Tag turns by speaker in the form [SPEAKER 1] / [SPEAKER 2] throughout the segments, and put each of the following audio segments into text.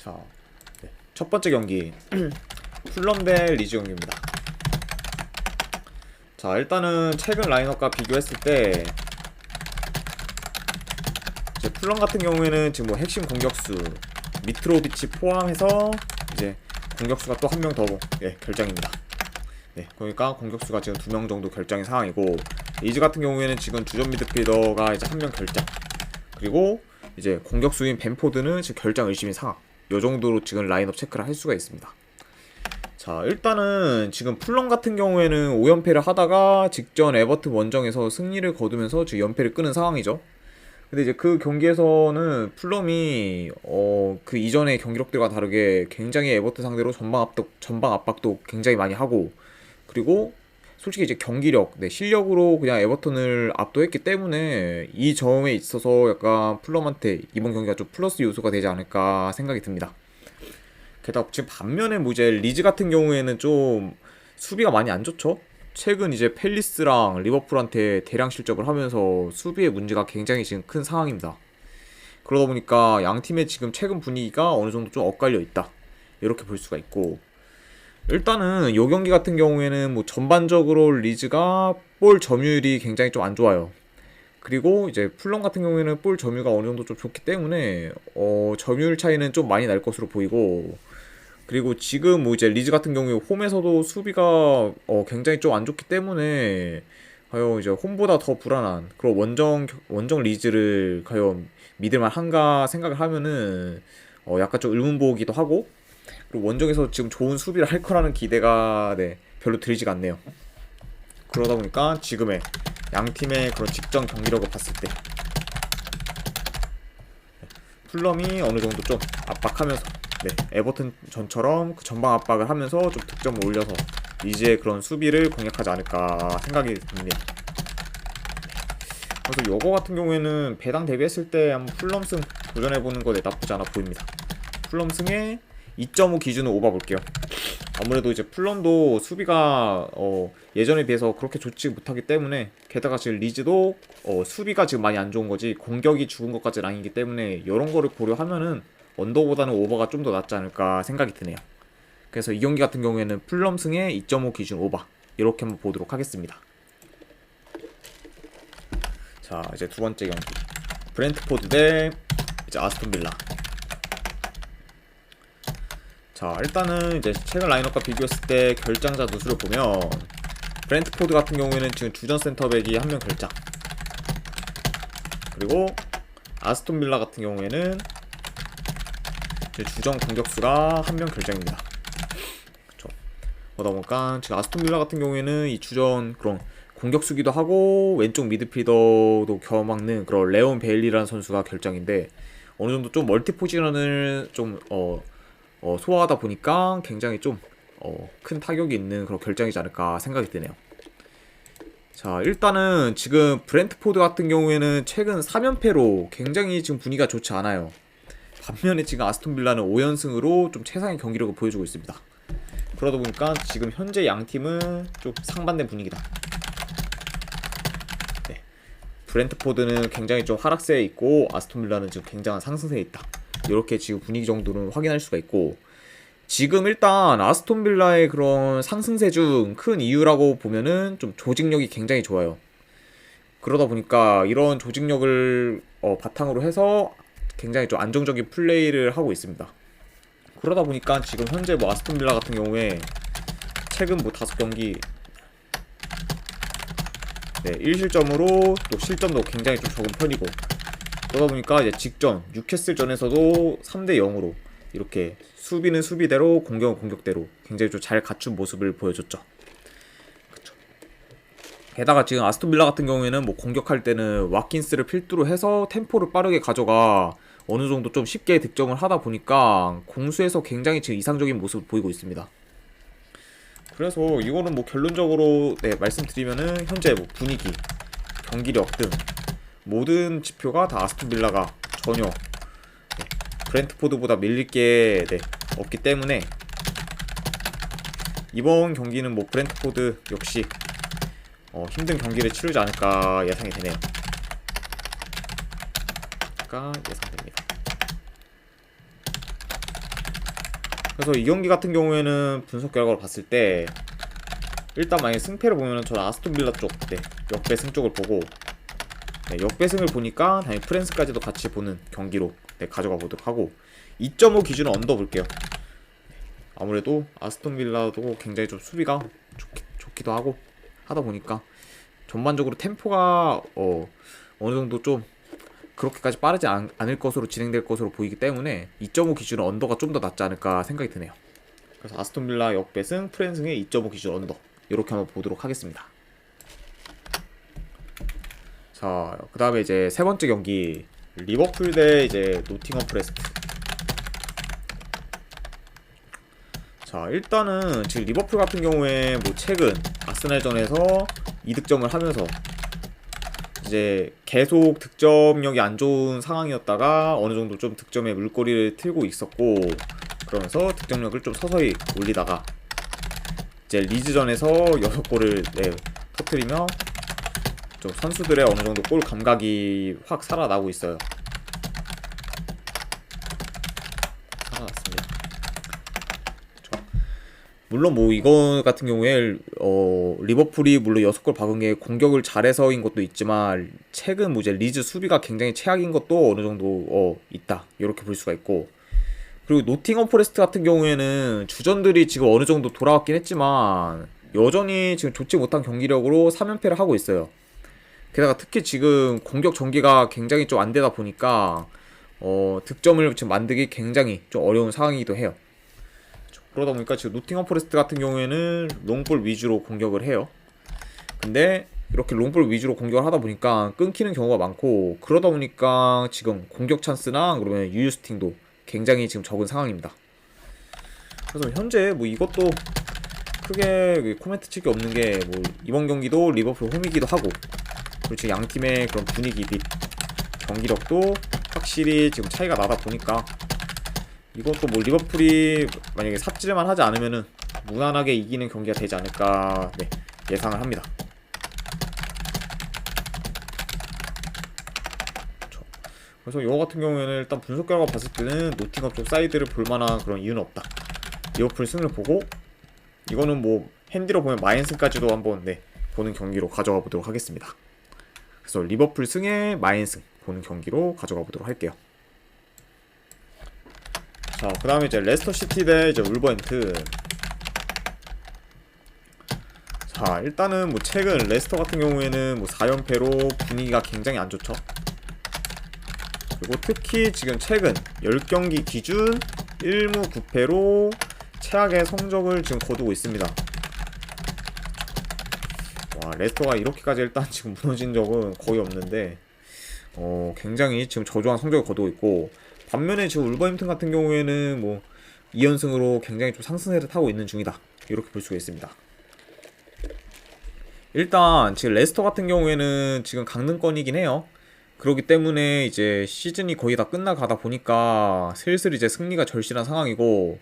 [SPEAKER 1] 자, 네. 첫 번째 경기 풀럼 대 리즈 경기입니다. 자, 일단은 최근 라인업과 비교했을 때 이제 풀럼 같은 경우에는 지금 뭐 핵심 공격수 미트로비치 포함해서 이제 공격수가 또 한 명 더 결장입니다. 네, 그러니까 공격수가 지금 2명 정도 결장인 상황이고, 리즈 같은 경우에는 지금 주전 미드필더가 이제 한 명 결장, 그리고 이제 공격수인 벤포드는 지금 결장 의심인 상황. 요 정도로 지금 라인업 체크를 할 수가 있습니다. 자, 일단은 지금 풀럼 같은 경우에는 5연패를 하다가 직전 에버튼 원정에서 승리를 거두면서 지금 연패를 끄는 상황이죠. 근데 이제 그 경기에서는 풀럼이 그 이전의 경기력들과 다르게 굉장히 에버튼 상대로 전방 압박도 굉장히 많이 하고, 그리고 솔직히 이제 경기력, 실력으로 그냥 에버튼을 압도했기 때문에 이 점에 있어서 약간 풀럼한테 이번 경기가 좀 플러스 요소가 되지 않을까 생각이 듭니다. 게다가 지금 반면에 뭐 이제 리즈 같은 경우에는 좀 수비가 많이 안 좋죠. 최근 이제 팰리스랑 리버풀한테 대량 실점을 하면서 수비의 문제가 굉장히 지금 큰 상황입니다. 그러다 보니까 양 팀의 지금 최근 분위기가 어느 정도 좀 엇갈려 있다, 이렇게 볼 수가 있고, 일단은 이 경기 같은 경우에는 뭐 전반적으로 리즈가 볼 점유율이 굉장히 좀 안 좋아요. 그리고 이제 풀럼 같은 경우에는 볼 점유가 어느 정도 좀 좋기 때문에 점유율 차이는 좀 많이 날 것으로 보이고, 그리고 지금 뭐 이제 리즈 같은 경우에 홈에서도 수비가 굉장히 좀 안 좋기 때문에 과연 이제 홈보다 더 불안한 그런 원정 리즈를 과연 믿을만 한가 생각을 하면은 약간 좀 의문보기도 하고, 그리고 원정에서 지금 좋은 수비를 할 거라는 기대가 별로 들지가 않네요. 그러다 보니까 지금의 양 팀의 그런 직전 경기력을 봤을 때 풀럼이 어느 정도 좀 압박하면서 에버튼 전처럼 그 전방 압박을 하면서 좀 득점을 올려서 리즈의 그런 수비를 공략하지 않을까 생각이 듭니다. 그래서 요거 같은 경우에는 배당 대비했을 때 한번 풀럼승 도전해보는 거 나쁘지 않아 보입니다. 풀럼승에 2.5 기준으로 오바볼게요. 아무래도 이제 풀럼도 수비가 예전에 비해서 그렇게 좋지 못하기 때문에, 게다가 지금 리즈도 수비가 지금 많이 안 좋은 거지 공격이 죽은 것까지는 아니기 때문에 이런 거를 고려하면은 언더보다는 오버가 좀 더 낫지 않을까 생각이 드네요. 그래서 이 경기 같은 경우에는 풀럼 승에 2.5 기준 오버, 이렇게 한번 보도록 하겠습니다. 자, 이제 두 번째 경기 브렌트포드 대 이제 아스톤 빌라. 자, 일단은 이제 최근 라인업과 비교했을 때 결장자 누수를 보면 브렌트포드 같은 경우에는 지금 주전 센터백이 한 명 결장, 그리고 아스톤 빌라 같은 경우에는 주전 공격수가 한 명 결장입니다. 그쵸. 그러다 보니까 지금 아스톤 빌라 같은 경우에는 이 주전 그런 공격수기도 하고 왼쪽 미드필더도 겨막는 그런 레온 베일리라는 선수가 결장인데, 어느 정도 좀 멀티 포지션을 좀 소화하다 보니까 굉장히 좀 큰 타격이 있는 그런 결장이지 않을까 생각이 드네요. 자, 일단은 지금 브렌트포드 같은 경우에는 최근 3연패로 굉장히 지금 분위기가 좋지 않아요. 반면에 지금 아스톤 빌라는 5연승으로 좀 최상의 경기력을 보여주고 있습니다. 그러다 보니까 지금 현재 양 팀은 좀 상반된 분위기다. 브렌트포드는 굉장히 좀 하락세에 있고 아스톤 빌라는 지금 굉장한 상승세에 있다, 이렇게 지금 분위기 정도는 확인할 수가 있고, 지금 일단 아스톤 빌라의 그런 상승세 중 큰 이유라고 보면은 좀 조직력이 굉장히 좋아요. 그러다 보니까 이런 조직력을 바탕으로 해서 굉장히 좀 안정적인 플레이를 하고 있습니다. 그러다 보니까 지금 현재 뭐 아스톤 빌라 같은 경우에 최근 뭐 5경기 1실점으로 또 실점도 굉장히 좀 적은 편이고, 그러다 보니까 이제 직전 뉴캐슬전에서도 3대 0으로 이렇게 수비는 수비대로 공격은 공격대로 굉장히 좀 잘 갖춘 모습을 보여줬죠. 그쵸. 게다가 지금 아스톤 빌라 같은 경우에는 뭐 공격할 때는 와킨스를 필두로 해서 템포를 빠르게 가져가 어느 정도 좀 쉽게 득점을 하다 보니까 공수에서 굉장히 지금 이상적인 모습을 보이고 있습니다. 그래서 이거는 뭐 결론적으로 말씀드리면은 현재 뭐 분위기, 경기력 등 모든 지표가 다 아스톤 빌라가 전혀 브렌트포드보다 밀릴 게 없기 때문에 이번 경기는 뭐 브렌트포드 역시 힘든 경기를 치르지 않을까 예상이 되네요. 예상됩니다. 그래서 이 경기 같은 경우에는 분석 결과를 봤을 때 일단 만약에 승패를 보면은 저는 아스톤빌라 쪽 네, 역배승 쪽을 보고 네, 역배승을 보니까 당연히 프랜스까지도 같이 보는 경기로 네, 가져가 보도록 하고 2.5 기준은 언더 볼게요. 아무래도 아스톤빌라도 굉장히 좀 수비가 좋기도 하고 하다 보니까 전반적으로 템포가 어느 정도 좀 그렇게까지 빠르지 않을 것으로 진행될 것으로 보이기 때문에 2.5 기준은 언더가 좀 더 낫지 않을까 생각이 드네요. 그래서 아스톤빌라 역배승, 프랜승의 2.5 기준 언더 이렇게 한번 보도록 하겠습니다. 자, 그 다음에 이제 세 번째 경기 리버풀 대 이제 노팅엄 포레스트. 자, 일단은 지금 리버풀 같은 경우에 뭐 최근 아스날전에서 2득점을 하면서 이제 계속 득점력이 안 좋은 상황이었다가 어느 정도 좀 득점에 물꼬리를 틀고 있었고 그러면서 득점력을 좀 서서히 올리다가 이제 리즈전에서 6골을 네, 터뜨리며 좀 선수들의 어느 정도 골 감각이 확 살아나고 있어요. 살아났습니다. 물론 뭐 이거 같은 경우에 리버풀이 물론 6골 박은 게 공격을 잘해서인 것도 있지만 최근 뭐 이제 리즈 수비가 굉장히 최악인 것도 어느 정도 있다 이렇게 볼 수가 있고 그리고 노팅엄 포레스트 같은 경우에는 주전들이 지금 어느 정도 돌아왔긴 했지만 여전히 지금 좋지 못한 경기력으로 3연패를 하고 있어요. 게다가 특히 지금 공격 전개가 굉장히 좀 안 되다 보니까 득점을 지금 만들기 굉장히 좀 어려운 상황이기도 해요. 그러다 보니까 지금 노팅엄 포레스트 같은 경우에는 롱볼 위주로 공격을 해요. 근데 이렇게 롱볼 위주로 공격을 하다 보니까 끊기는 경우가 많고 그러다 보니까 지금 공격 찬스나 그러면 유유스팅도 굉장히 지금 적은 상황입니다. 그래서 현재 뭐 이것도 크게 코멘트 칠 게 없는 게 뭐 이번 경기도 리버풀 홈이기도 하고 그리고 지금 양 팀의 그런 분위기 및 경기력도 확실히 지금 차이가 나다 보니까 이것도 뭐 리버풀이 만약에 삽질만 하지 않으면은 무난하게 이기는 경기가 되지 않을까 네, 예상을 합니다. 그래서 이거 같은 경우에는 일단 분석 결과 봤을 때는 노팅엄 쪽 사이드를 볼만한 그런 이유는 없다. 리버풀 승을 보고 이거는 뭐 핸디로 보면 마인승까지도 한번 네, 보는 경기로 가져가 보도록 하겠습니다. 그래서 리버풀 승에 마인승 보는 경기로 가져가 보도록 할게요. 자, 그 다음에 이제 레스터시티 대 이제 울버햄튼. 자, 일단은 뭐 최근 레스터 같은 경우에는 뭐 4연패로 분위기가 굉장히 안 좋죠. 그리고 특히 지금 최근 10경기 기준 1무 9패로 최악의 성적을 지금 거두고 있습니다. 와, 레스터가 이렇게까지 일단 지금 무너진 적은 거의 없는데 굉장히 지금 저조한 성적을 거두고 있고 반면에 지금 울버햄튼 같은 경우에는 뭐 2연승으로 굉장히 좀 상승세를 타고 있는 중이다 이렇게 볼 수가 있습니다. 일단 지금 레스터 같은 경우에는 지금 강등권이긴 해요. 그렇기 때문에 이제 시즌이 거의 다 끝나가다 보니까 슬슬 이제 승리가 절실한 상황이고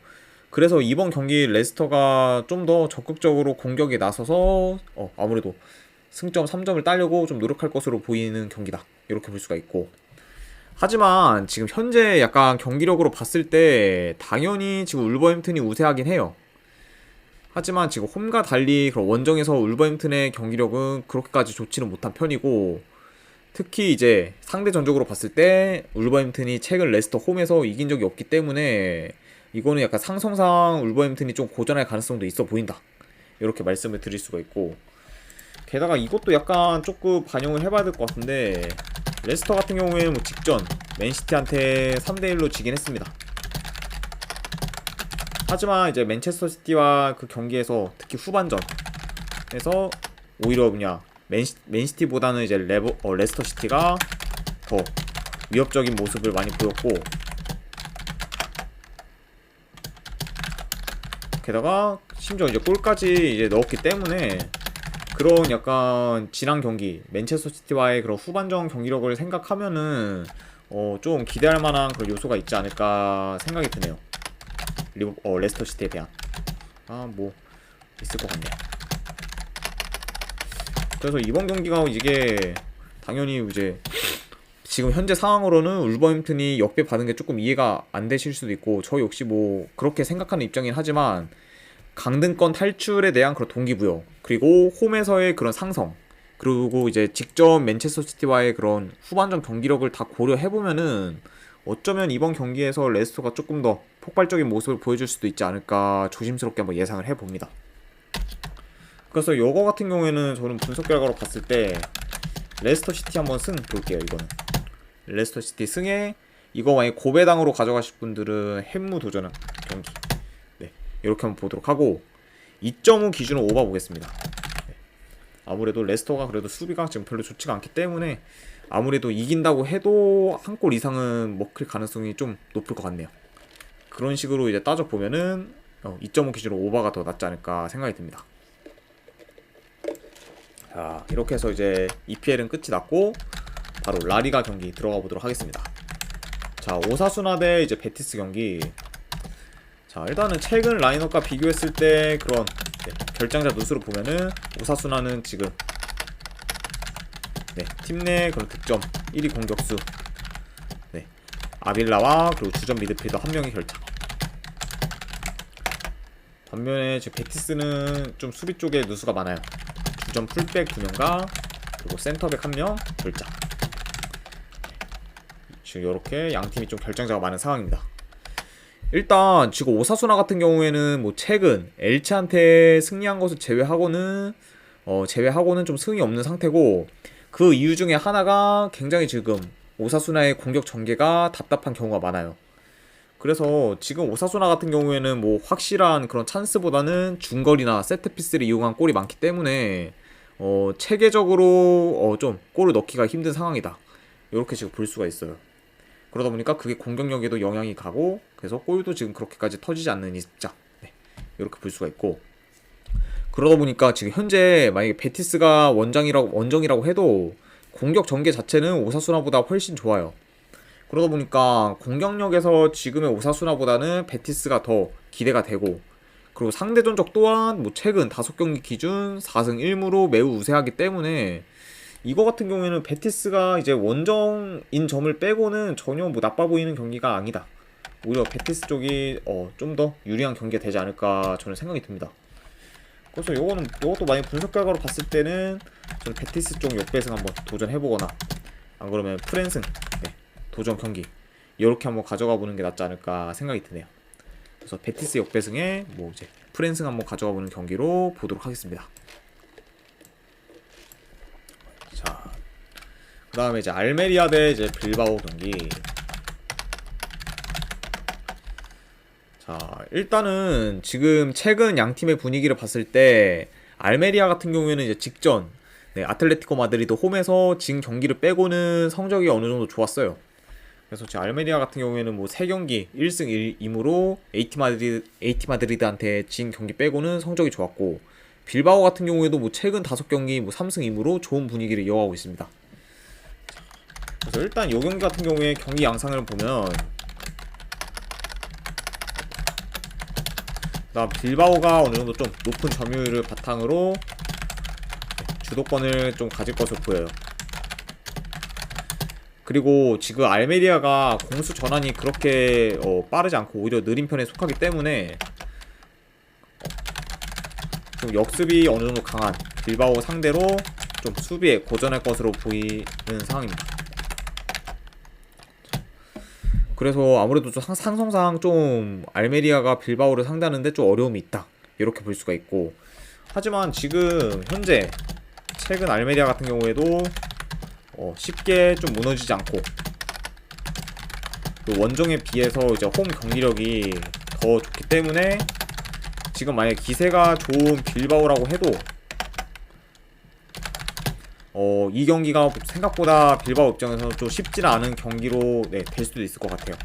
[SPEAKER 1] 그래서 이번 경기 레스터가 좀 더 적극적으로 공격에 나서서 아무래도 승점 3점을 따려고 좀 노력할 것으로 보이는 경기다 이렇게 볼 수가 있고 하지만 지금 현재 약간 경기력으로 봤을 때 당연히 지금 울버햄튼이 우세하긴 해요. 하지만 지금 홈과 달리 그런 원정에서 울버햄튼의 경기력은 그렇게까지 좋지는 못한 편이고 특히 이제 상대 전적으로 봤을 때 울버햄튼이 최근 레스터 홈에서 이긴 적이 없기 때문에 이거는 약간 상성상 울버햄튼이 좀 고전할 가능성도 있어 보인다 이렇게 말씀을 드릴 수가 있고 게다가 이것도 약간 조금 반영을 해봐야 될 것 같은데 레스터 같은 경우에는 뭐 직전 맨시티한테 3대1로 지긴 했습니다. 하지만 이제 맨체스터 시티와 그 경기에서 특히 후반전에서 오히려 뭐냐 맨시티보다는 이제 레스터 시티가 더 위협적인 모습을 많이 보였고 게다가 심지어 이제 골까지 이제 넣었기 때문에 그런 약간 지난 경기 맨체스터 시티와의 그런 후반전 경기력을 생각하면은 좀 기대할 만한 그런 요소가 있지 않을까 생각이 드네요. 레스터 시티에 대한 뭐 있을 것 같네요. 그래서 이번 경기가 이게 당연히 이제 지금 현재 상황으로는 울버햄튼이 역배 받은 게 조금 이해가 안 되실 수도 있고, 저 역시 뭐 그렇게 생각하는 입장이긴 하지만 강등권 탈출에 대한 그런 동기부여, 그리고 홈에서의 그런 상성, 그리고 이제 직접 맨체스터 시티와의 그런 후반전 경기력을 다 고려해보면은 어쩌면 이번 경기에서 레스터가 조금 더 폭발적인 모습을 보여줄 수도 있지 않을까 조심스럽게 한번 예상을 해봅니다. 그래서 요거 같은 경우에는 저는 분석 결과로 봤을 때 레스터 시티 한번 승 볼게요. 이거는 레스터 시티 승에, 이거 만약에 고배당으로 가져가실 분들은 햄무 도전한 경기, 네, 이렇게 한번 보도록 하고 2.5 기준으로 오바 보겠습니다. 네. 아무래도 레스터가 그래도 수비가 지금 별로 좋지가 않기 때문에 아무래도 이긴다고 해도 한 골 이상은 먹힐 가능성이 좀 높을 것 같네요. 그런 식으로 이제 따져보면은 2.5 기준으로 오바가 더 낫지 않을까 생각이 듭니다. 자, 이렇게 해서 이제 EPL은 끝이 났고 바로 라리가 경기 들어가 보도록 하겠습니다. 자, 오사수나 대 이제 베티스 경기. 자, 일단은 최근 라인업과 비교했을 때 그런 결장자 누수로 보면은 오사수나는 지금 팀 내 그런 득점 1위 공격수, 아빌라와 그리고 주전 미드필더 한 명이 결장. 반면에 지금 베티스는 좀 수비 쪽에 누수가 많아요. 주전 풀백 2명과 그리고 센터백 1명 결장. 지금 이렇게 양 팀이 좀 결장자가 많은 상황입니다. 일단 지금 오사수나 같은 경우에는 뭐 최근 엘체한테 승리한 것을 제외하고는 좀 승이 없는 상태고, 그 이유 중에 하나가 굉장히 지금 오사수나의 공격 전개가 답답한 경우가 많아요. 그래서 지금 오사수나 같은 경우에는 뭐 확실한 그런 찬스보다는 중거리나 세트피스를 이용한 골이 많기 때문에 체계적으로 좀 골을 넣기가 힘든 상황이다, 이렇게 지금 볼 수가 있어요. 그러다 보니까 그게 공격력에도 영향이 가고, 그래서 골도 지금 그렇게까지 터지지 않는 입장, 이렇게 볼 수가 있고, 그러다 보니까 지금 현재 만약에 베티스가 원정이라고 해도 공격 전개 자체는 오사수나보다 훨씬 좋아요. 그러다 보니까 공격력에서 지금의 오사수나보다는 베티스가 더 기대가 되고, 그리고 상대 전적 또한 뭐 최근 5경기 기준 4승 1무로 매우 우세하기 때문에 이거 같은 경우에는 베티스가 이제 원정인 점을 빼고는 전혀 뭐 나빠 보이는 경기가 아니다. 오히려 베티스 쪽이 좀 더 유리한 경기가 되지 않을까 저는 생각이 듭니다. 그래서 요것도 만약 분석 결과로 봤을 때는 저는 베티스 쪽 역배승 한번 도전해보거나, 안 그러면 프랜승 도전 경기 이렇게 한번 가져가 보는 게 낫지 않을까 생각이 드네요. 그래서 베티스 역배승에 뭐 이제 프랜승 한번 가져가 보는 경기로 보도록 하겠습니다. 자, 그 다음에 이제 알메리아 대 이제 빌바오 경기. 자, 일단은 지금 최근 양 팀의 분위기를 봤을 때 알메리아 같은 경우에는 이제 직전 아틀레티코 마드리드 홈에서 진 경기를 빼고는 성적이 어느 정도 좋았어요. 그래서 지금 알메리아 같은 경우에는 뭐 3경기 1승 1무로 AT 마드리드한테 진 경기 빼고는 성적이 좋았고, 빌바오 같은 경우에도 뭐 최근 5경기 뭐 3승 2무로 좋은 분위기를 이어가고 있습니다. 그래서 일단 이 경기 같은 경우에 경기 양상을 보면 빌바오가 어느 정도 좀 높은 점유율을 바탕으로 주도권을 좀 가질 것으로 보여요. 그리고 지금 알메리아가 공수 전환이 그렇게 빠르지 않고 오히려 느린 편에 속하기 때문에 좀 역습이 어느 정도 강한 빌바오 상대로 좀 수비에 고전할 것으로 보이는 상황입니다. 그래서 아무래도 좀 상성상 좀 알메리아가 빌바오를 상대하는데 좀 어려움이 있다, 이렇게 볼 수가 있고, 하지만 지금 현재 최근 알메리아 같은 경우에도 쉽게 좀 무너지지 않고, 그 원정에 비해서 이제 홈 경기력이 더 좋기 때문에 지금 만약에 기세가 좋은 빌바오라고 해도 이 경기가 생각보다 빌바오 입장에서는 좀 쉽지는 않은 경기로 될 수도 있을 것 같아요.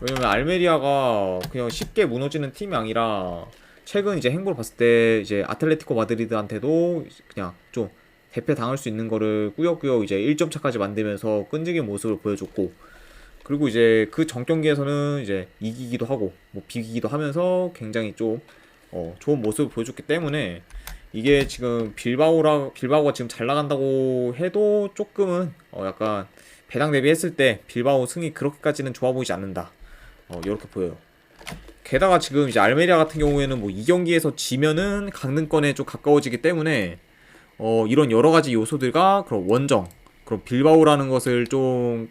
[SPEAKER 1] 왜냐면 알메리아가 그냥 쉽게 무너지는 팀이 아니라 최근 이제 행보를 봤을 때 이제 아틀레티코 마드리드한테도 그냥 좀 대패 당할 수 있는 거를 꾸역꾸역 이제 1점 차까지 만들면서 끈질긴 모습을 보여줬고, 그리고 이제 그 전 경기에서는 이제 이기기도 하고 뭐 비기기도 하면서 굉장히 좀 좋은 모습을 보여줬기 때문에 이게 지금 빌바오가 지금 잘 나간다고 해도 조금은 약간 배당 대비했을 때 빌바오 승이 그렇게까지는 좋아 보이지 않는다. 이렇게 보여요. 게다가 지금 이제 알메리아 같은 경우에는 뭐 이 경기에서 지면은 강등권에 좀 가까워지기 때문에 이런 여러 가지 요소들과 그런 원정, 그런 빌바오라는 것을 좀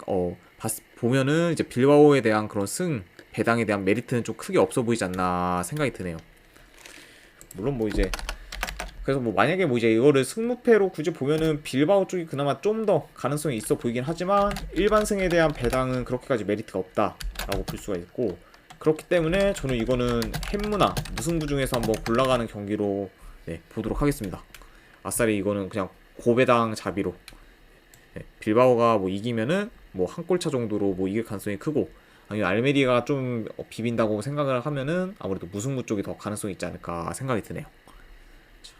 [SPEAKER 1] 보면은 이제 빌바오에 대한 그런 배당에 대한 메리트는 좀 크게 없어 보이지 않나 생각이 드네요. 물론 뭐 이제 그래서 뭐 만약에 뭐 이제 이거를 승무패로 굳이 보면은 빌바오 쪽이 그나마 좀 더 가능성이 있어 보이긴 하지만 일반 승에 대한 배당은 그렇게까지 메리트가 없다라고 볼 수가 있고, 그렇기 때문에 저는 이거는 햄무나 무승부 중에서 한번 골라가는 경기로 보도록 하겠습니다. 아싸리 이거는 그냥 고배당 자비로 빌바오가 뭐 이기면은 뭐 한 골차 정도로 뭐 이길 가능성이 크고, 아니면 알메리가 좀 비빈다고 생각을 하면은 아무래도 무승부 쪽이 더 가능성이 있지 않을까 생각이 드네요.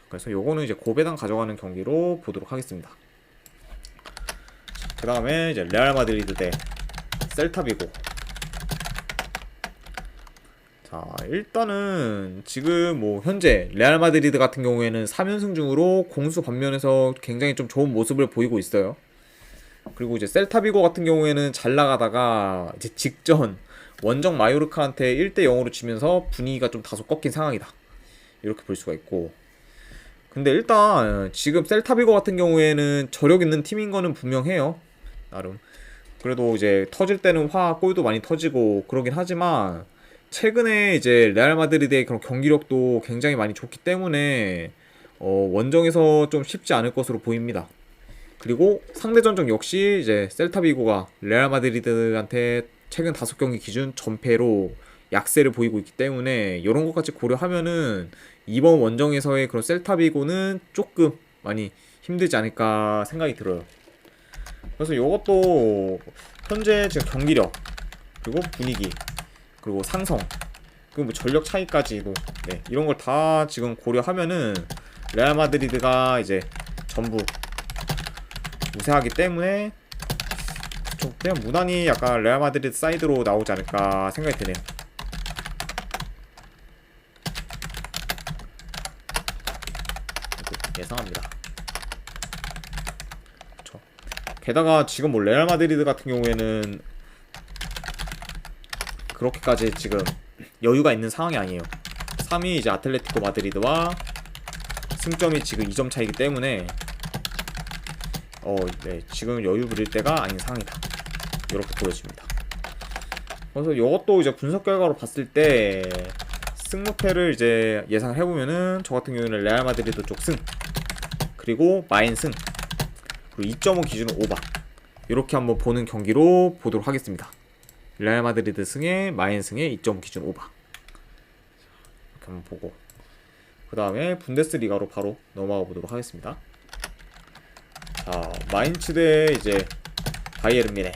[SPEAKER 1] 그래서 요거는 이제 고배당 가져가는 경기로 보도록 하겠습니다. 그 다음에 이제 레알 마드리드 대 셀타비고. 자, 일단은 지금 뭐 현재 레알 마드리드 같은 경우에는 3연승 중으로 공수 반면에서 굉장히 좀 좋은 모습을 보이고 있어요. 그리고 이제 셀타비고 같은 경우에는 잘 나가다가 이제 직전 원정 마요르카한테 1대 0으로 지면서 분위기가 좀 다소 꺾인 상황이다. 이렇게 볼 수가 있고. 근데 일단 지금 셀타비고 같은 경우에는 저력 있는 팀인 거는 분명해요. 나름. 그래도 이제 터질 때는 골도 많이 터지고 그러긴 하지만 최근에 이제 레알 마드리드의 그런 경기력도 굉장히 많이 좋기 때문에 원정에서 좀 쉽지 않을 것으로 보입니다. 그리고 상대 전적 역시 이제 셀타비고가 레알 마드리드한테 최근 5경기 기준 전패로 약세를 보이고 있기 때문에 이런 것까지 고려하면은 이번 원정에서의 그런 셀타비고는 조금 많이 힘들지 않을까 생각이 들어요. 그래서 이것도 현재 지금 경기력, 그리고 분위기, 그리고 상성, 그리고 뭐 전력 차이까지도 이런 걸 다 지금 고려하면은 레알 마드리드가 이제 전부 우세하기 때문에 그냥 무난히 약간 레알 마드리드 사이드로 나오지 않을까 생각이 드네요. 예상합니다. 그쵸. 게다가 지금 뭐 레알 마드리드 같은 경우에는 그렇게까지 지금 여유가 있는 상황이 아니에요. 3위 이제 아틀레티코 마드리드와 승점이 지금 2점 차이기 때문에 지금 여유 부릴 때가 아닌 상황이다. 이렇게 보여집니다. 그래서 이것도 이제 분석 결과로 봤을 때 승무패를 이제 예상을 해보면은 저 같은 경우에는 레알 마드리드 쪽 승, 그리고 마인 승, 그리고 2.5 기준으로 오바, 이렇게 한번 보는 경기로 보도록 하겠습니다. 레알 마드리드 승에 마인 승에 2.5 기준 오바, 이렇게 한번 보고 그 다음에 분데스리가로 바로 넘어가 보도록 하겠습니다. 자, 마인츠 대 이제 바이에른 뮌헨.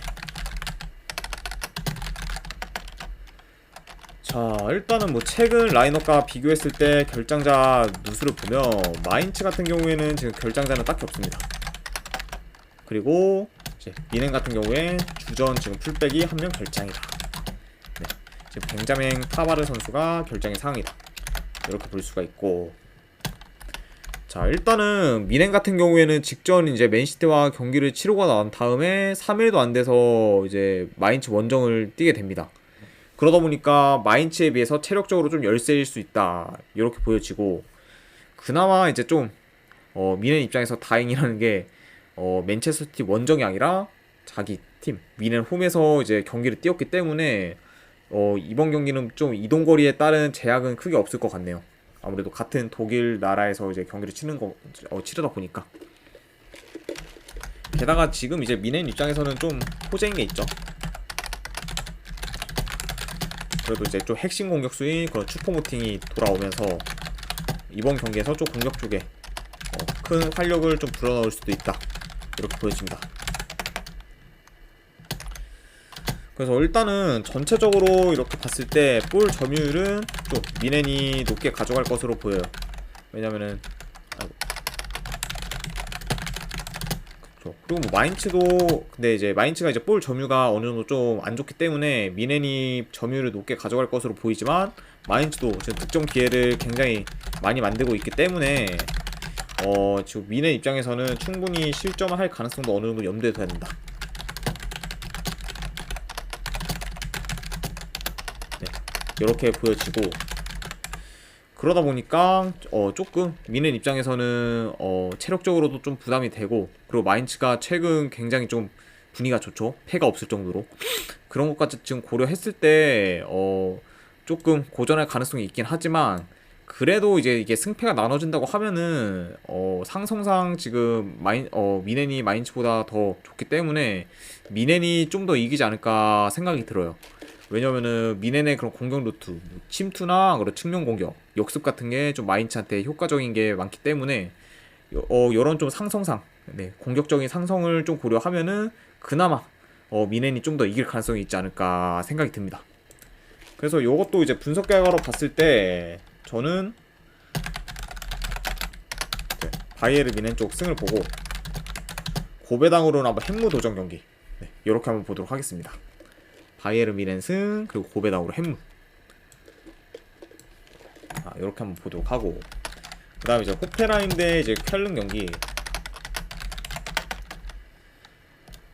[SPEAKER 1] 자, 일단은 뭐 최근 라인업과 비교했을 때 결장자 누수를 보면 마인츠 같은 경우에는 지금 결장자는 딱히 없습니다. 그리고 이제 뮌헨 같은 경우에 주전 지금 풀백이 한 명 결장이다. 지금 벤자민 파바르 선수가 결장의 상황이다. 이렇게 볼 수가 있고, 자, 일단은 뮌헨 같은 경우에는 직전 이제 맨시티와 경기를 치르고 난 다음에 3일도 안 돼서 이제 마인츠 원정을 뛰게 됩니다. 그러다 보니까 마인츠에 비해서 체력적으로 좀 열세일 수 있다, 이렇게 보여지고, 그나마 이제 좀 뮌헨 입장에서 다행이라는 게 맨체스터시티 원정이 아니라 자기 팀 뮌헨 홈에서 이제 경기를 뛰었기 때문에 이번 경기는 좀 이동거리에 따른 제약은 크게 없을 것 같네요. 아무래도 같은 독일 나라에서 이제 경기를 치르다 보니까. 게다가 지금 이제 뮌헨 입장에서는 좀 호재인 게 있죠. 그래도 이제 좀 핵심 공격수인 그런 추포모팅이 돌아오면서 이번 경기에서 좀 공격 쪽에 큰 활력을 좀 불어넣을 수도 있다, 이렇게 보여집니다. 그래서 일단은 전체적으로 이렇게 봤을 때 볼 점유율은 좀 뮌헨이 높게 가져갈 것으로 보여요. 왜냐면은 그리고 뭐 마인츠도, 근데 이제 마인츠가 이제 볼 점유가 어느 정도 좀 안 좋기 때문에 뮌헨이 점유율을 높게 가져갈 것으로 보이지만 마인츠도 지금 득점 기회를 굉장히 많이 만들고 있기 때문에 지금 미네 입장에서는 충분히 실점을 할 가능성도 어느 정도 염두에 둬야 된다. 네, 이렇게 보여지고, 그러다 보니까 조금 미네 입장에서는 체력적으로도 좀 부담이 되고, 그리고 마인츠가 최근 굉장히 좀 분위기가 좋죠. 패가 없을 정도로. 그런 것까지 지금 고려했을 때 조금 고전할 가능성이 있긴 하지만, 그래도 이제 이게 승패가 나눠진다고 하면은 상성상 지금 미넨이 마인츠보다 더 좋기 때문에 미넨이 좀 더 이기지 않을까 생각이 들어요. 왜냐면은 미넨의 그런 공격 루트, 뭐 침투나 그런 측면 공격, 역습 같은 게 좀 마인츠한테 효과적인 게 많기 때문에 요런 좀 상성상, 네, 공격적인 상성을 좀 고려하면은 그나마 미넨이 좀 더 이길 가능성이 있지 않을까 생각이 듭니다. 그래서 요것도 이제 분석 결과로 봤을 때 저는 바이에르 미넨 쪽 승을 보고, 고배당으로는 한번 햄무 도전 경기, 네, 이렇게 한번 보도록 하겠습니다. 바이에르 미넨 승, 그리고 고배당으로 햄무, 이렇게 한번 보도록 하고, 그 다음에 이제 호펜하임 대 이제 켈른 경기.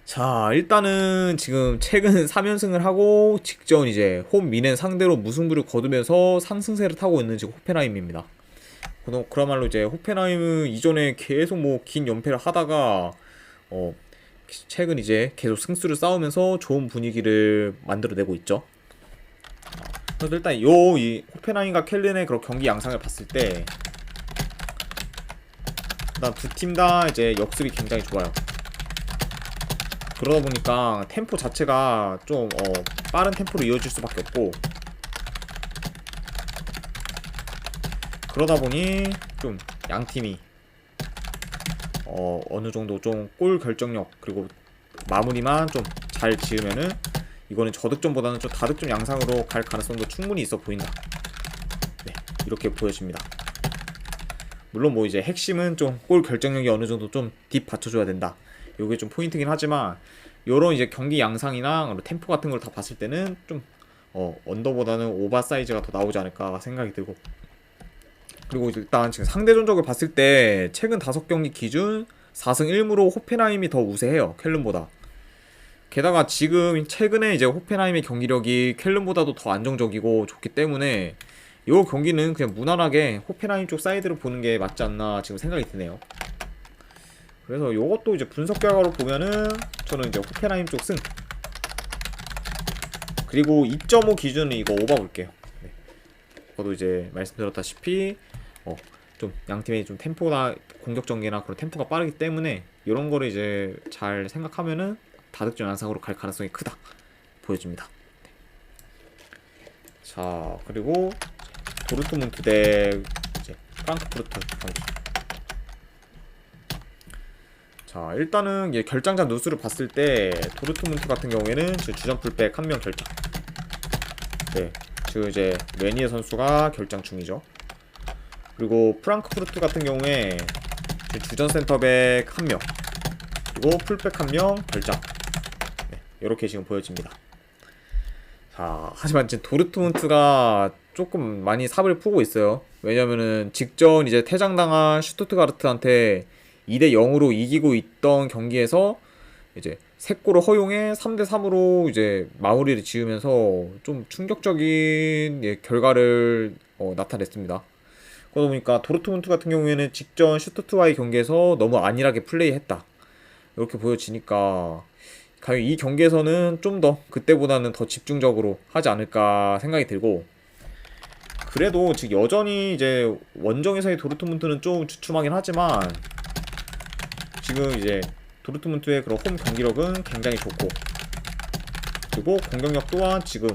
[SPEAKER 1] 자, 일단은 지금 최근 3연승을 하고 직전 이제 홈 미넨 상대로 무승부를 거두면서 상승세를 타고 있는 지금 호펜하임입니다. 그야말로 이제 호펜하임은 이전에 계속 뭐 긴 연패를 하다가 최근 이제 계속 승수를 쌓으면서 좋은 분위기를 만들어내고 있죠. 그래서 일단 이 호펜하임과 켈른의 그런 경기 양상을 봤을 때, 일단 두 팀 다 이제 역습이 굉장히 좋아요. 그러다 보니까 템포 자체가 좀 빠른 템포로 이어질 수밖에 없고, 그러다 보니 좀 양팀이 어느 정도 좀 골 결정력, 그리고 마무리만 좀 잘 지으면은 이거는 저득점보다는 좀 다득점 양상으로 갈 가능성도 충분히 있어 보인다. 네, 이렇게 보여집니다. 물론 뭐 이제 핵심은 좀 골 결정력이 어느 정도 좀 딥 받쳐줘야 된다. 요게 좀 포인트긴 하지만, 요런 이제 경기 양상이나 템포 같은 걸 다 봤을 때는 좀 언더보다는 오버 사이즈가 더 나오지 않을까 생각이 들고, 그리고 일단 지금 상대전적을 봤을 때 최근 5경기 기준 4승 1무로 호펜하임이 더 우세해요, 켈른보다. 게다가 지금 최근에 이제 호펜하임의 경기력이 켈른보다도 더 안정적이고 좋기 때문에 요 경기는 그냥 무난하게 호펜하임 쪽 사이드로 보는 게 맞지 않나 지금 생각이 드네요. 그래서 요것도 이제 분석 결과로 보면은 저는 이제 호펜하임 쪽 승, 그리고 2.5 기준은 이거 오바 볼게요. 네. 저도 이제 말씀드렸다시피 좀 양팀의 좀 템포나 공격 전개나 그런 템포가 빠르기 때문에 이런 거를 이제 잘 생각하면은 다득점 양상으로 갈 가능성이 크다 보여집니다. 네. 자, 그리고 도르트문트 대 이제 프랑크푸르트 경기. 자, 일단은 결장자 누수를 봤을 때 도르트문트 같은 경우에는 주전 풀백 1명 결장. 네, 지금 이제 레니에 선수가 결장 중이죠. 그리고 프랑크푸르트 같은 경우에 주전 센터백 1명, 그리고 풀백 1명 결장. 네, 이렇게 지금 보여집니다. 자, 하지만 지금 도르트문트가 조금 많이 삽을 푸고 있어요. 왜냐면은 직전 이제 퇴장당한 슈투트가르트한테 2대 0으로 이기고 있던 경기에서 이제 3골을 허용해 3대 3으로 이제 마무리를 지으면서 좀 충격적인 결과를 나타냈습니다. 그러다 보니까 도르트문트 같은 경우에는 직전 슈투트와의 경기에서 너무 안일하게 플레이했다, 이렇게 보여지니까 과연 이 경기에서는 좀 더 그때보다는 더 집중적으로 하지 않을까 생각이 들고, 그래도 지금 여전히 이제 원정에서의 도르트문트는 좀 주춤하긴 하지만 지금 이제 도르트문트의 그런 홈 경기력은 굉장히 좋고, 그리고 공격력 또한 지금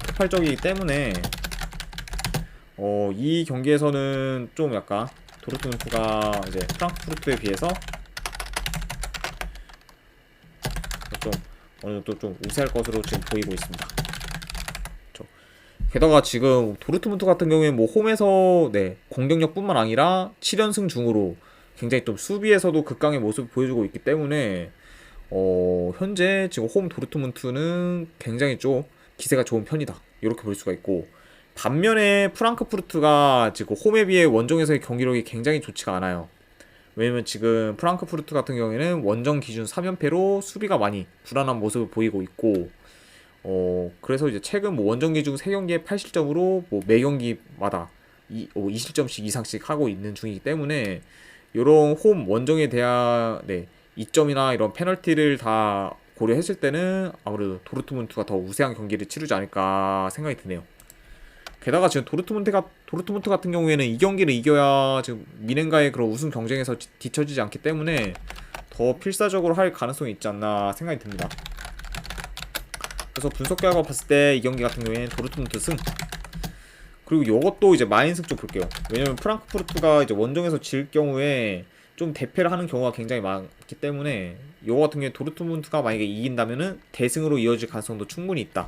[SPEAKER 1] 폭발적이기 때문에 이 경기에서는 좀 약간 도르트문트가 이제 프랑크푸르트에 비해서 좀 어느 정도 좀 우세할 것으로 지금 보이고 있습니다. 게다가 지금 도르트문트 같은 경우에 뭐 홈에서 공격력뿐만 아니라 7연승 중으로 굉장히 좀 수비에서도 극강의 모습을 보여주고 있기 때문에 현재 지금 홈 도르트문트는 굉장히 좀 기세가 좋은 편이다, 이렇게 볼 수가 있고, 반면에 프랑크푸르트가 지금 홈에 비해 원정에서의 경기력이 굉장히 좋지가 않아요. 왜냐면 지금 프랑크푸르트 같은 경우에는 원정 기준 3연패로 수비가 많이 불안한 모습을 보이고 있고, 그래서 이제 최근 뭐 원정 기준 3경기에 8실점으로 뭐 매 경기마다 2실점씩 이상씩 하고 있는 중이기 때문에 이런 홈 원정에 대한 이점이나 이런 페널티를 다 고려했을 때는 아무래도 도르트문트가 더 우세한 경기를 치르지 않을까 생각이 드네요. 게다가 지금 도르트문트 같은 경우에는 이 경기를 이겨야 지금 미넨과의 그런 우승 경쟁에서 뒤처지지 않기 때문에 더 필사적으로 할 가능성이 있지 않나 생각이 듭니다. 그래서 분석 결과 봤을 때 이 경기 같은 경우에는 도르트문트 승. 그리고 이것도 이제 마인승 쪽 볼게요. 왜냐면 프랑크푸르트가 이제 원정에서 질 경우에 좀 대패를 하는 경우가 굉장히 많기 때문에 이거 같은 경우에 도르트문트가 만약에 이긴다면은 대승으로 이어질 가능성도 충분히 있다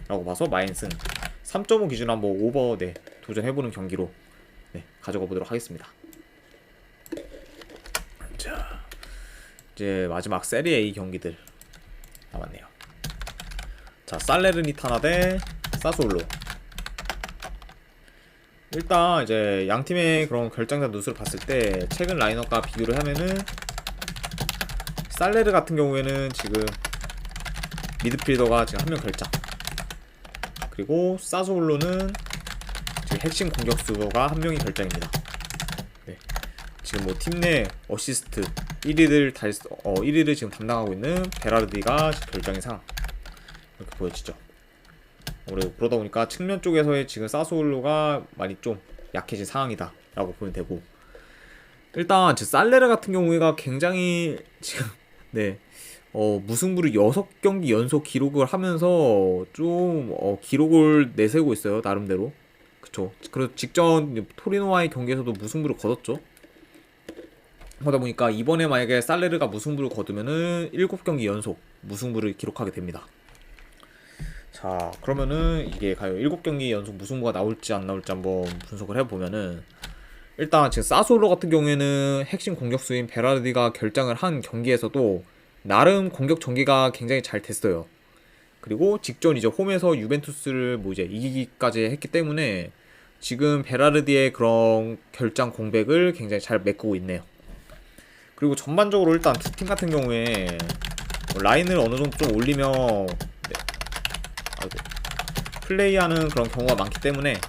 [SPEAKER 1] 라고 봐서 마인승 3.5 기준 한번 오버 도전해보는 경기로 가져가 보도록 하겠습니다. 자, 이제 마지막 세리에 A 경기들 남았네요. 자, 살레르니타나 대 사솔로. 일단 이제 양 팀의 그런 결장전 누수를 봤을 때 최근 라인업과 비교를 하면은 살레르 같은 경우에는 지금 미드필더가 지금 한 명 결장, 그리고 사솔로는 지금 핵심 공격수가 한 명이 결장입니다. 지금 뭐 팀 내 어시스트 1위를 지금 담당하고 있는 베라르디가 결장의 상 이렇게 보여지죠. 그러다 보니까 측면 쪽에서의 지금 사솔로가 많이 좀 약해진 상황이다 라고 보면 되고, 일단 지금 살레르 같은 경우가 굉장히 지금 무승부를 6경기 연속 기록을 하면서 좀 기록을 내세우고 있어요, 나름대로. 그쵸. 그래서 직전 토리노와의 경기에서도 무승부를 거뒀죠. 그러다 보니까 이번에 만약에 살레르가 무승부를 거두면은 7경기 연속 무승부를 기록하게 됩니다. 자, 그러면은 이게 과연 7경기 연속 무승부가 나올지 안 나올지 한번 분석을 해보면은, 일단 지금 사솔로 같은 경우에는 핵심 공격수인 베라르디가 결장을 한 경기에서도 나름 공격 전개가 굉장히 잘 됐어요. 그리고 직전 이제 홈에서 유벤투스를 뭐 이제 이기기까지 했기 때문에 지금 베라르디의 그런 결장 공백을 굉장히 잘 메꾸고 있네요. 그리고 전반적으로 일단 두 팀 같은 경우에 라인을 어느 정도 좀 올리면 플레이하는 그런 경우가 많기 때문에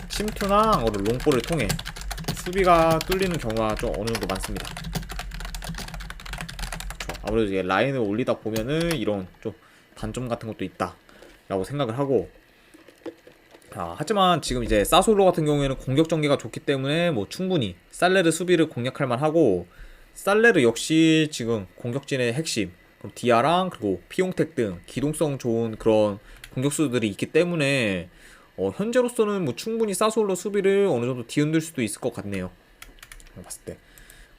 [SPEAKER 1] 침투나 롱볼을 통해 수비가 뚫리는 경우가 좀 어느 정도 많습니다. 아무래도 이제 라인을 올리다 보면은 이런 좀 단점 같은 것도 있다 라고 생각을 하고, 하지만 지금 이제 사솔로 같은 경우에는 공격 전개가 좋기 때문에 뭐 충분히 살레르 수비를 공략할 만하고, 살레르 역시 지금 공격진의 핵심 그럼 디아랑 그리고 피용텍 등 기동성 좋은 그런 공격수들이 있기 때문에 현재로서는 뭐 충분히 사솔로 수비를 어느 정도 뒤흔들 수도 있을 것 같네요, 봤을 때.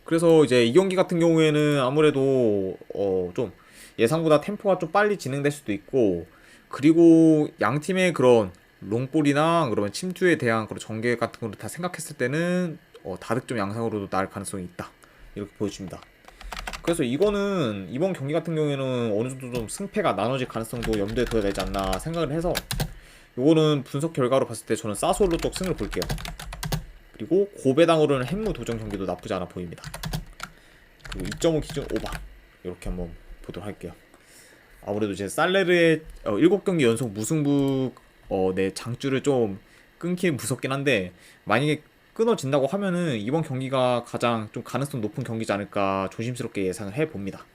[SPEAKER 1] 그래서 이제 이 경기 같은 경우에는 아무래도 좀 예상보다 템포가 좀 빨리 진행될 수도 있고, 그리고 양 팀의 그런 롱볼이나 그러면 침투에 대한 그런 전개 같은 거를 다 생각했을 때는 다득점 양상으로도 나을 가능성이 있다 이렇게 보여집니다. 그래서 이거는 이번 경기 같은 경우에는 어느 정도 좀 승패가 나눠질 가능성도 염두에 둬야 되지 않나 생각을 해서, 요거는 분석 결과로 봤을 때 저는 사솔로 쪽 승을 볼게요. 그리고 고배당으로는 핵무 도전 경기도 나쁘지 않아 보입니다. 그리고 2.5 기준 오바 이렇게 한번 보도록 할게요. 아무래도 이제 살레르의 7경기 연속 무승부 장줄을 좀 끊긴 무섭긴 한데, 만약에 끊어진다고 하면은 이번 경기가 가장 좀 가능성 높은 경기지 않을까 조심스럽게 예상을 해봅니다.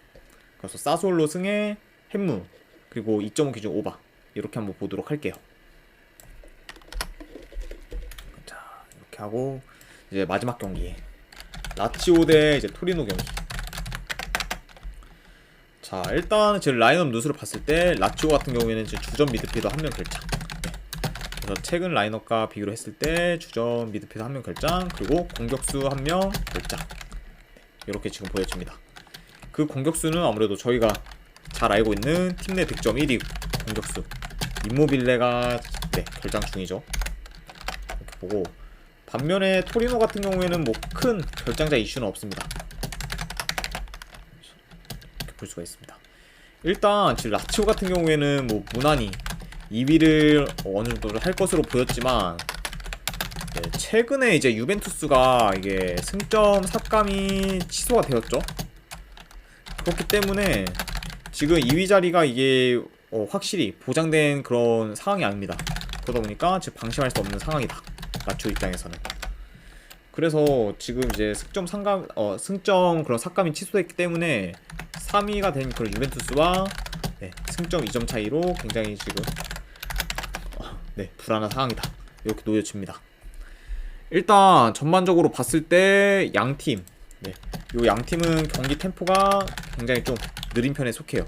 [SPEAKER 1] 그래서 사솔로 승에 핵무 그리고 2.5 기준 오바 이렇게 한번 보도록 할게요. 자, 이렇게 하고 이제 마지막 경기 라치오 대 이제 토리노 경기. 자, 일단 지금 라인업 누수를 봤을 때 라치오 같은 경우에는 지금 주전 미드필더 1명 결장. 그래서 최근 라인업과 비교를 했을 때 주전 미드필더 1명 결장, 그리고 공격수 1명 결장, 이렇게 지금 보여집니다. 그 공격수는 아무래도 저희가 잘 알고 있는 팀 내 득점 1위 공격수 임모빌레가 결장 중이죠. 이렇게 보고, 반면에 토리노 같은 경우에는 뭐 큰 결장자 이슈는 없습니다. 이렇게 볼 수가 있습니다. 일단 지금 라치오 같은 경우에는 뭐 무난히 2위를 어느 정도 할 것으로 보였지만 네, 최근에 이제 유벤투스가 이게 승점 삭감이 취소가 되었죠. 그렇기 때문에 지금 2위 자리가 이게 확실히 보장된 그런 상황이 아닙니다. 그러다 보니까 지금 방심할 수 없는 상황이다. 라치오 입장에서는. 그래서 지금 이제 승점 그런 삭감이 취소됐기 때문에 3위가 된 그런 유벤투스와 네, 승점 2점 차이로 굉장히 지금 네, 불안한 상황이다. 이렇게 놓여집니다. 일단 전반적으로 봤을 때 양팀 네, 요 양팀은 경기 템포가 굉장히 좀 느린 편에 속해요.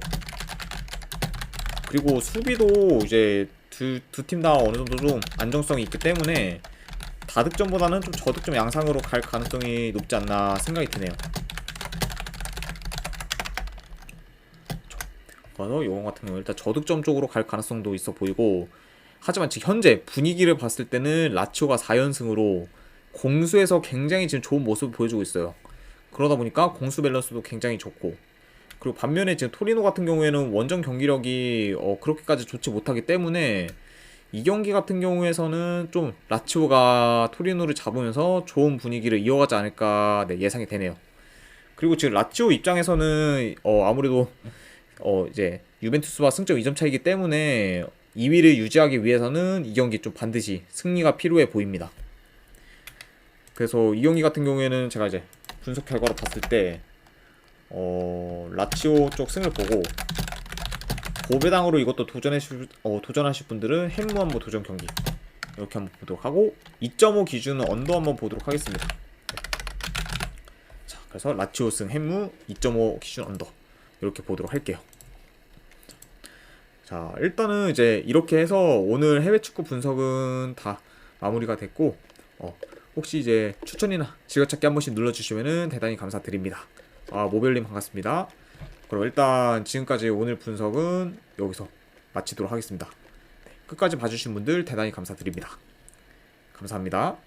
[SPEAKER 1] 그리고 수비도 이제 두 팀 다 어느 정도 좀 안정성이 있기 때문에 다득점보다는 좀 저득점 양상으로 갈 가능성이 높지 않나 생각이 드네요. 그래서 요거 같은 경우 일단 저득점 쪽으로 갈 가능성도 있어 보이고, 하지만 지금 현재 분위기를 봤을 때는 라치오가 4연승으로 공수에서 굉장히 지금 좋은 모습을 보여주고 있어요. 그러다 보니까 공수 밸런스도 굉장히 좋고, 그리고 반면에 지금 토리노 같은 경우에는 원정 경기력이 그렇게까지 좋지 못하기 때문에 이 경기 같은 경우에서는 좀 라치오가 토리노를 잡으면서 좋은 분위기를 이어가지 않을까 네, 예상이 되네요. 그리고 지금 라치오 입장에서는 아무래도 이제 유벤투스와 승점 2점 차이기 때문에 2위를 유지하기 위해서는 이 경기 좀 반드시 승리가 필요해 보입니다. 그래서 이 경기 같은 경우에는 제가 이제 분석 결과로 봤을 때 라치오 쪽 승을 보고, 고배당으로 이것도 도전하실 분들은 햄무 한번 도전 경기 이렇게 한번 보도록 하고, 2.5 기준은 언더 한번 보도록 하겠습니다. 자, 그래서 라치오 승 햄무 2.5 기준 언더 이렇게 보도록 할게요. 자, 일단은 이제 이렇게 해서 오늘 해외 축구 분석은 다 마무리가 됐고, 혹시 이제 추천이나 즐겨찾기 한 번씩 눌러주시면은 대단히 감사드립니다. 모별님 반갑습니다. 그럼 일단 지금까지 오늘 분석은 여기서 마치도록 하겠습니다. 네, 끝까지 봐주신 분들 대단히 감사드립니다. 감사합니다.